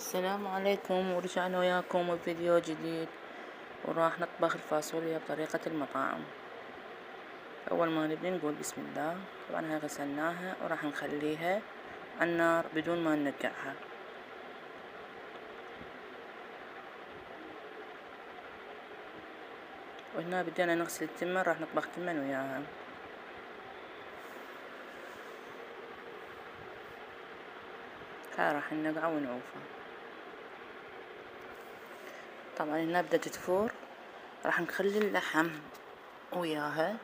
السلام عليكم، ورجعنا وياكم بفيديو جديد، وراح نطبخ الفاصوليا بطريقة المطاعم. أول ما نبدأ نقول بسم الله. طبعا هاي غسلناها وراح نخليها على النار بدون ما ننقعها. وهنا بدينا نغسل التمن، راح نطبخ تمن وياها. هاي راح ننقعه ونعوفه. طبعا هنا بدأت تفور، راح نخلي اللحم وياها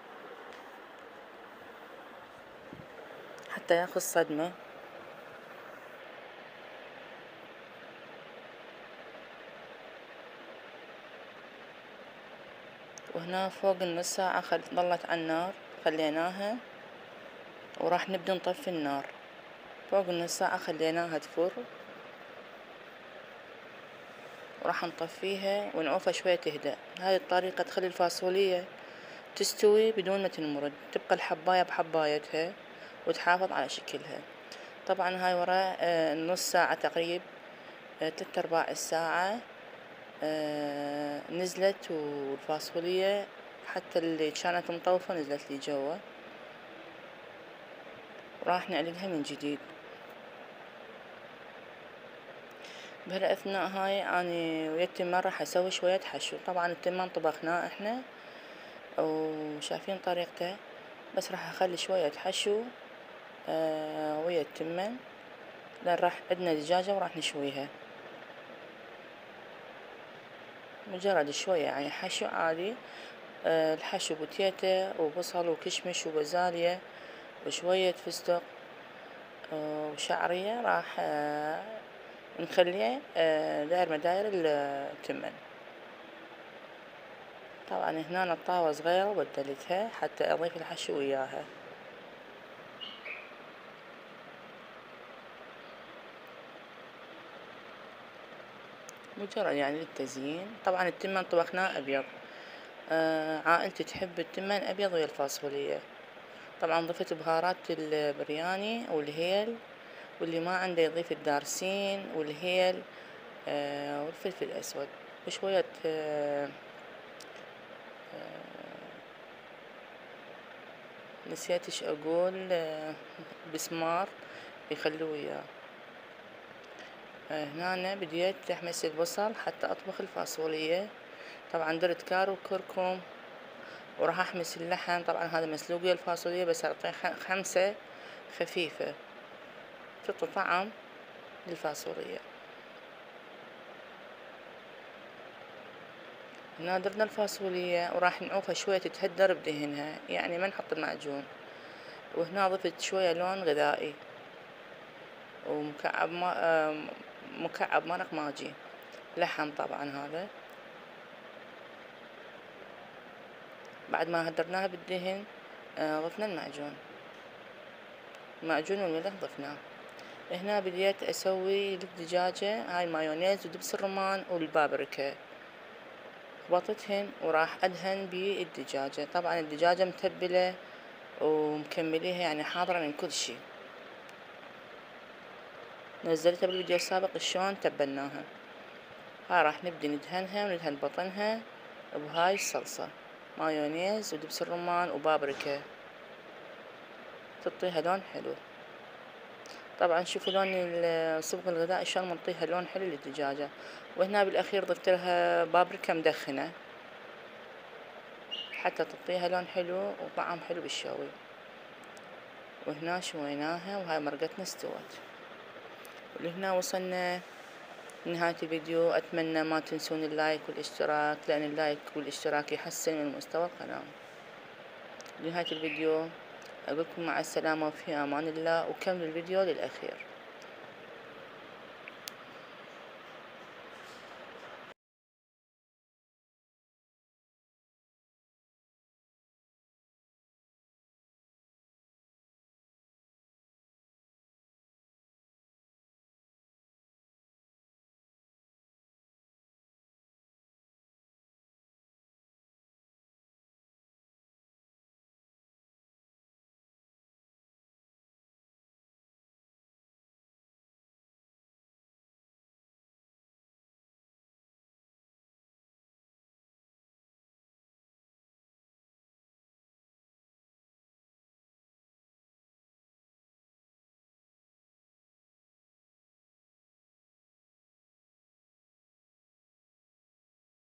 حتى ياخذ صدمة. وهنا فوق النص ساعة ظلت على النار، خليناها وراح نبدأ نطفي النار. فوق النص ساعة خليناها تفور، وراح نطفيها ونعوفها شوية تهدأ. هاي الطريقة تخلي الفاصوليا تستوي بدون ما تنمرد، تبقى الحباية بحبايتها وتحافظ على شكلها. طبعا هاي وراء نص ساعة تقريب، 3/4 الساعة نزلت، والفاصوليا حتى اللي كانت مطوفة نزلت لي جوا. راح نعلقها من جديد. بهالأثناء هاي أني ويا التمان راح أسوي شوية حشو. طبعا التمان طبخناه إحنا وشايفين طريقته، بس راح أخلي شوية حشو ويا التمان، لأن راح عندنا دجاجة وراح نشويها. مجرد شوية يعني حشو عادي. الحشو بوتيتا وبصل وكشمش وبازاليا وشوية فستق وشعرية. راح نخليه داير مداير التمن. طبعا هنا الطاوة صغيرة وبدلتها حتى أضيف الحشو وياها. مجرد يعني للتزيين. طبعا التمن طبخناه أبيض، عائلتي تحب التمن أبيض ويا الفاصوليا. طبعا ضفت بهارات البرياني والهيل، واللي ما عنده يضيف الدارسين والهيل والفلفل الأسود وشوية نسيت ايش اقول، بسمار يخلوه وياه. هنا بديت احمس البصل حتى اطبخ الفاصوليا. طبعا درت كار وكركم، وراح احمس اللحم. طبعا هذا مسلوق ويا الفاصوليا، بس اعطيه خمسة خفيفة تعطي طعم للفاصوليا. هنا درنا الفاصوليا وراح نعوفها شوية تتهدر بدهنها، يعني ما نحط المعجون. وهنا ضفت شوية لون غذائي ومكعب مكعب مرق ماجي لحم. طبعا هذا بعد ما هدرناها بالدهن ضفنا المعجون والملح ضفناه. هنا بديت اسوي للدجاجة هاي مايونيز ودبس الرمان والبابريكا، خبطتهن وراح ادهن بالدجاجة. طبعا الدجاجة متبلة ومكمليها، يعني حاضرة من كل شي. نزلتها بالفيديو السابق شلون تبلناها. هاي راح نبدي ندهنها وندهن بطنها بهاي الصلصة، مايونيز ودبس الرمان وبابريكا، تعطيها لون حلو. طبعا شوفوا لون الصبغ الغذائي شلون منطيها لون حلو للدجاجة. وهنا بالاخير ضفت لها بابريكا مدخنة حتى تعطيها لون حلو وطعم حلو بالشوي. وهنا شويناها وهاي مرقتنا استوت. ولهنا وصلنا لنهاية الفيديو. اتمنى ما تنسون اللايك والاشتراك، لان اللايك والاشتراك يحسن من مستوى القناة. لنهاية الفيديو اقولكم مع السلامة وفي امان الله، وكملوا الفيديو للاخير.